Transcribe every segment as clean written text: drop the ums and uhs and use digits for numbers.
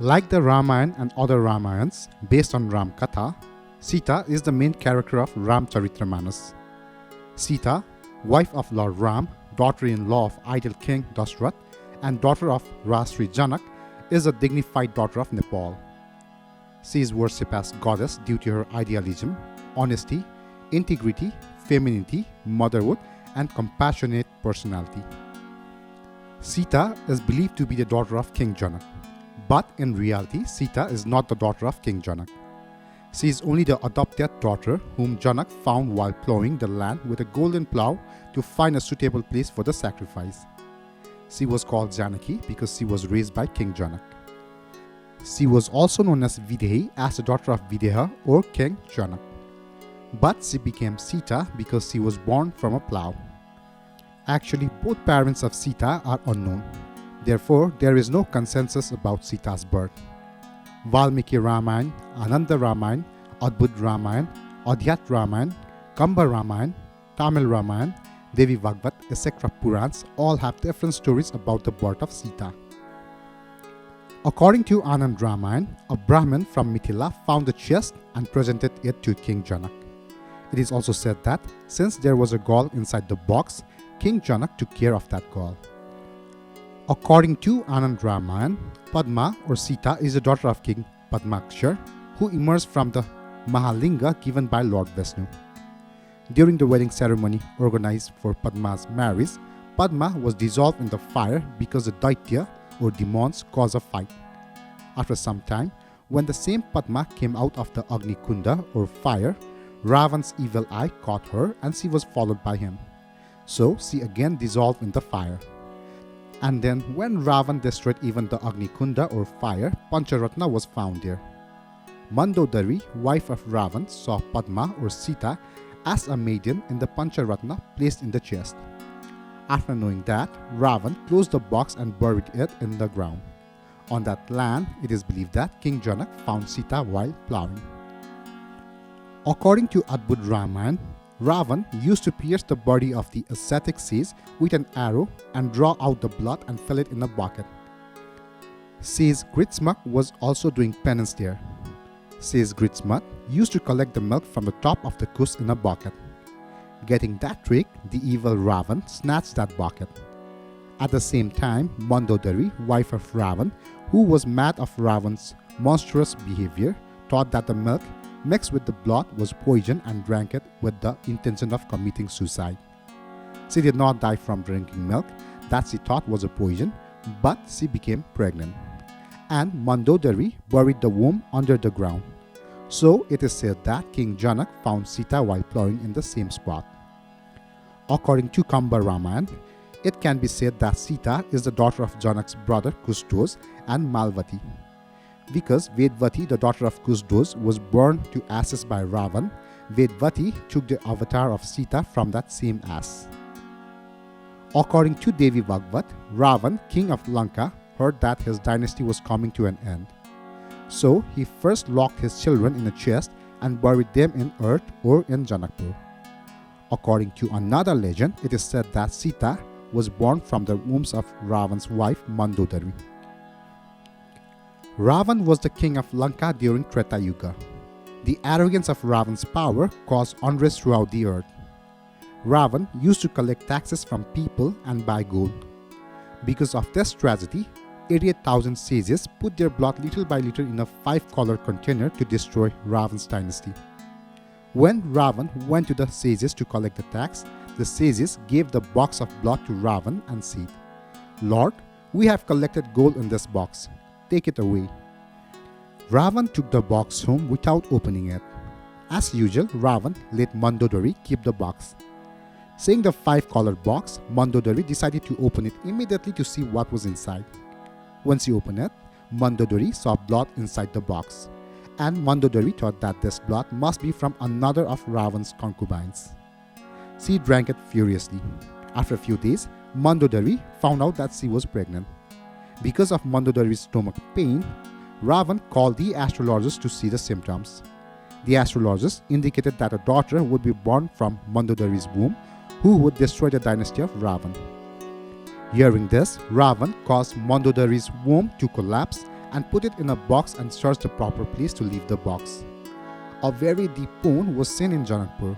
Like the Ramayana and other Ramayans based on Ram Katha, Sita is the main character of Ramcharitramanas. Sita, wife of Lord Ram, daughter-in-law of ideal King Dashrath, and daughter of Rajri Janak, is a dignified daughter of Nepal. She is worshipped as goddess due to her idealism, honesty, integrity, femininity, motherhood, and compassionate personality. Sita is believed to be the daughter of King Janak, but in reality, Sita is not the daughter of King Janak. She is only the adopted daughter whom Janak found while plowing the land with a golden plow to find a suitable place for the sacrifice. She was called Janaki because she was raised by King Janak. She was also known as Videhi as the daughter of Videha or King Janak. But she became Sita because she was born from a plow. Actually, both parents of Sita are unknown. Therefore, there is no consensus about Sita's birth. Valmiki Ramayana, Ananda Ramayana, Adbud Ramayana, Adhyat Ramayana, Kamba Ramayana, Tamil Ramayana, Devi Bhagvat, etc. Purans all have different stories about the birth of Sita. According to Anand Ramayana, a Brahmin from Mithila found the chest and presented it to King Janak. It is also said that since there was a gall inside the box, King Janak took care of that gall. According to Anand Ramayana, Padma or Sita is the daughter of King Padmakshar, who emerged from the Mahalinga given by Lord Vishnu. During the wedding ceremony organized for Padma's marriage, Padma was dissolved in the fire because the Daitya or demons caused a fight. After some time, when the same Padma came out of the Agni Kunda or fire, Ravan's evil eye caught her and she was followed by him. So she again dissolved in the fire. And then when Ravan destroyed even the Agni Kunda or fire, Pancharatna was found there. Mandodari, wife of Ravan, saw Padma or Sita as a maiden in the Pancharatna placed in the chest. After knowing that, Ravan closed the box and buried it in the ground. On that land, it is believed that King Janak found Sita while plowing. According to Adbud Ramayana, Ravan used to pierce the body of the ascetic sage with an arrow and draw out the blood and fill it in a bucket. Sage Gritsmak was also doing penance there. Sage Gritsmak used to collect the milk from the top of the kus in a bucket. Getting that trick, the evil Ravan snatched that bucket. At the same time, Mandodari, wife of Ravan, who was mad of Ravan's monstrous behavior, thought that the milk mixed with the blood was poison and drank it with the intention of committing suicide. She did not die from drinking milk that she thought was a poison, but she became pregnant. And Mandodari buried the womb under the ground. So it is said that King Janak found Sita while plowing in the same spot. According to Kamba Ramayana, it can be said that Sita is the daughter of Janak's brother Kustos and Malvati. Because Vedvati, the daughter of Kusdos, was burned to ashes by Ravan, Vedvati took the avatar of Sita from that same ash. According to Devi Bhagvat, Ravan, king of Lanka, heard that his dynasty was coming to an end. So he first locked his children in a chest and buried them in earth or in Janakpur. According to another legend, it is said that Sita was born from the wombs of Ravan's wife Mandodari. Ravan was the king of Lanka during Treta Yuga. The arrogance of Ravan's power caused unrest throughout the earth. Ravan used to collect taxes from people and buy gold. Because of this tragedy, 88,000 sages put their blood little by little in a 5-collar container to destroy Ravan's dynasty. When Ravan went to the sages to collect the tax, the sages gave the box of blood to Ravan and said, "Lord, we have collected gold in this box. Take it away." Ravan took the box home without opening it. As usual, Ravan let Mandodari keep the box. Seeing the 5-collar box, Mandodari decided to open it immediately to see what was inside. When she opened it, Mandodari saw blood inside the box, and Mandodari thought that this blood must be from another of Ravan's concubines. She drank it furiously. After a few days, Mandodari found out that she was pregnant. Because of Mandodari's stomach pain, Ravan called the astrologers to see the symptoms. The astrologers indicated that a daughter would be born from Mandodari's womb, who would destroy the dynasty of Ravan. Hearing this, Ravan caused Mandodari's womb to collapse and put it in a box and searched the proper place to leave the box. A very deep pond was seen in Janakpur.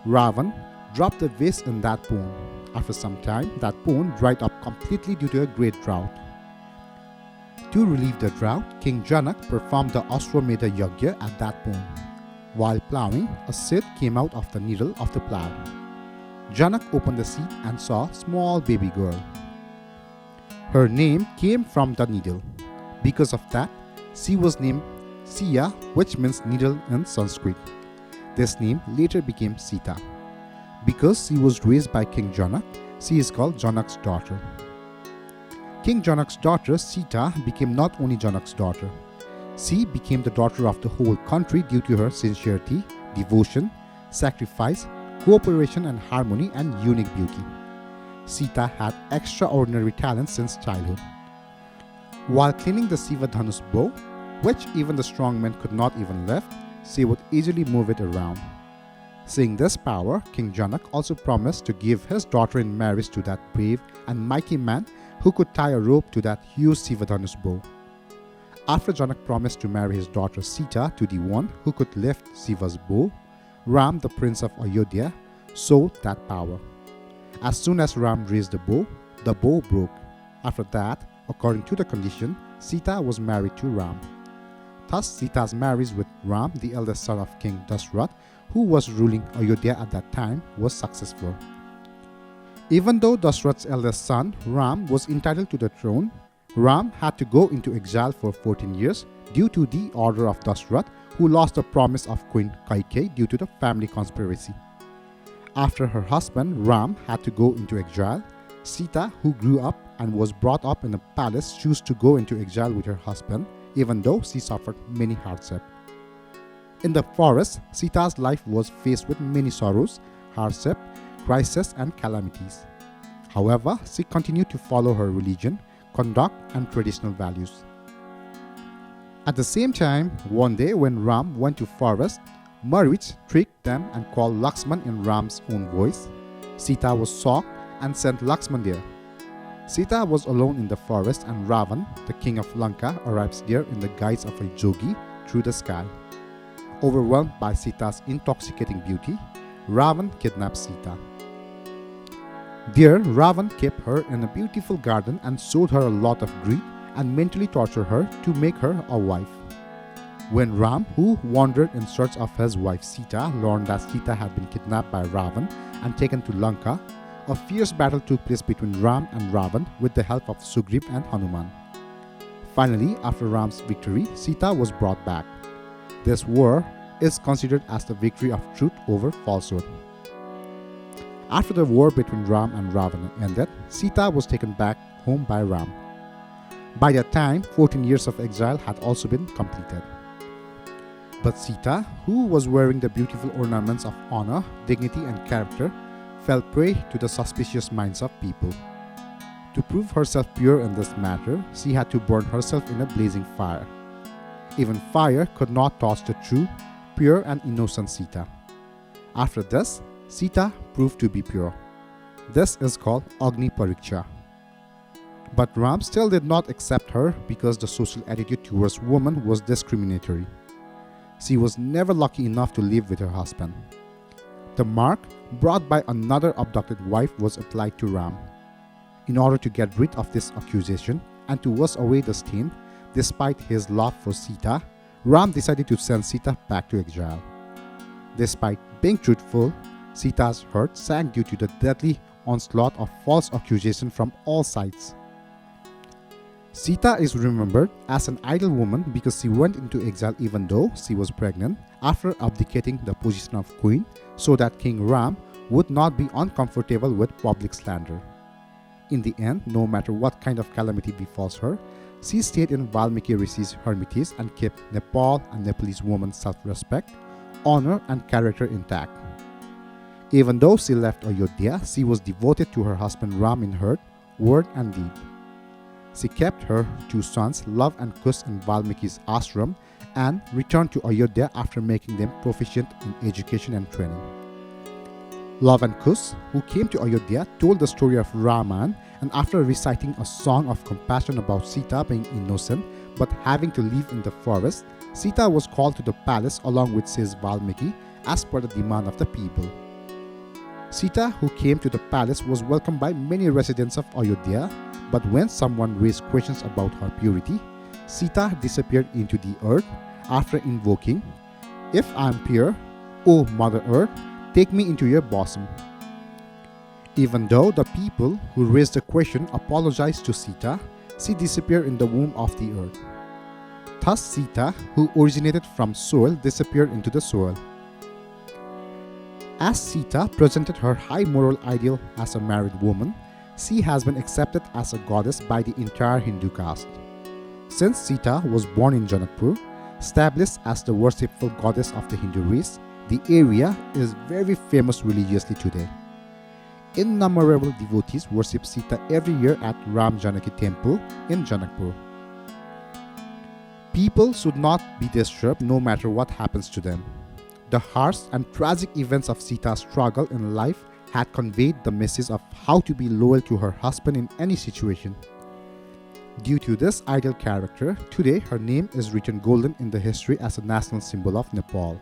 Ravan dropped the vase in that pond. After some time, that pond dried up completely due to a great drought. To relieve the drought, King Janak performed the Ashwamedha Yajna at that pond. While ploughing, a seed came out of the needle of the plough. Janak opened the seed and saw a small baby girl. Her name came from the needle. Because of that, she was named Siya, which means needle in Sanskrit. This name later became Sita. Because she was raised by King Janak, she is called Janak's daughter. King Janak's daughter, Sita, became not only Janak's daughter. She became the daughter of the whole country due to her sincerity, devotion, sacrifice, cooperation and harmony and unique beauty. Sita had extraordinary talent since childhood. While cleaning the Shiva Dhanush bow, which even the strong men could not even lift, she would easily move it around. Seeing this power, King Janak also promised to give his daughter in marriage to that brave and mighty man who could tie a rope to that huge Shiva Dhanush bow. After Janak promised to marry his daughter Sita to the one who could lift Shiva's bow, Ram, the prince of Ayodhya, saw that power. As soon as Ram raised the bow broke. After that, according to the condition, Sita was married to Ram. Thus, Sita's marriage with Ram, the eldest son of King Dashrath, who was ruling Ayodhya at that time, was successful. Even though Dashrath's eldest son, Ram, was entitled to the throne, Ram had to go into exile for 14 years due to the order of Dashrath, who lost the promise of Queen Kaikeyi due to the family conspiracy. After her husband, Ram, had to go into exile, Sita, who grew up and was brought up in a palace, chose to go into exile with her husband, even though she suffered many hardships. In the forest, Sita's life was faced with many sorrows, hardship, crises and calamities. However, she continued to follow her religion, conduct and traditional values. At the same time, one day when Ram went to forest, Marich tricked them and called Lakshman in Ram's own voice. Sita was shocked and sent Lakshman there. Sita was alone in the forest and Ravan, the king of Lanka, arrives there in the guise of a yogi through the sky. Overwhelmed by Sita's intoxicating beauty, Ravan kidnapped Sita. There, Ravan kept her in a beautiful garden and showed her a lot of greed and mentally tortured her to make her a wife. When Ram, who wandered in search of his wife Sita, learned that Sita had been kidnapped by Ravan and taken to Lanka, a fierce battle took place between Ram and Ravan with the help of Sugriv and Hanuman. Finally, after Ram's victory, Sita was brought back. This war is considered as the victory of truth over falsehood. After the war between Ram and Ravana ended, Sita was taken back home by Ram. By that time, 14 years of exile had also been completed. But Sita, who was wearing the beautiful ornaments of honor, dignity and character, fell prey to the suspicious minds of people. To prove herself pure in this matter, she had to burn herself in a blazing fire. Even fire could not touch the true, pure and innocent Sita. After this, Sita proved to be pure. This is called Agni Pariksha. But Ram still did not accept her because the social attitude towards women was discriminatory. She was never lucky enough to live with her husband. The mark brought by another abducted wife was applied to Ram. In order to get rid of this accusation and to wash away the stain, despite his love for Sita, Ram decided to send Sita back to exile. Despite being truthful, Sita's heart sank due to the deadly onslaught of false accusation from all sides. Sita is remembered as an idle woman because she went into exile even though she was pregnant after abdicating the position of queen so that King Ram would not be uncomfortable with public slander. In the end, no matter what kind of calamity befalls her, she stayed in Valmiki Rishi's hermitage and kept Nepal and Nepalese women's self-respect, honor and character intact. Even though she left Ayodhya, she was devoted to her husband Ram in heart, word and deed. She kept her two sons, Love and Kush, in Valmiki's ashram and returned to Ayodhya after making them proficient in education and training. Love and Kush, who came to Ayodhya, told the story of Raman and after reciting a song of compassion about Sita being innocent but having to live in the forest, Sita was called to the palace along with says Valmiki as per the demand of the people. Sita, who came to the palace, was welcomed by many residents of Ayodhya, but when someone raised questions about her purity, Sita disappeared into the earth after invoking, "If I am pure, O Mother Earth, take me into your bosom." Even though the people who raised the question apologized to Sita, she disappeared in the womb of the earth. Thus Sita, who originated from soil, disappeared into the soil. As Sita presented her high moral ideal as a married woman, she has been accepted as a goddess by the entire Hindu caste. Since Sita was born in Janakpur, established as the worshipful goddess of the Hindu race, the area is very famous religiously today. Innumerable devotees worship Sita every year at Ram Janaki temple in Janakpur. People should not be disturbed no matter what happens to them. The harsh and tragic events of Sita's struggle in life had conveyed the message of how to be loyal to her husband in any situation. Due to this ideal character, today her name is written golden in the history as a national symbol of Nepal.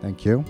Thank you.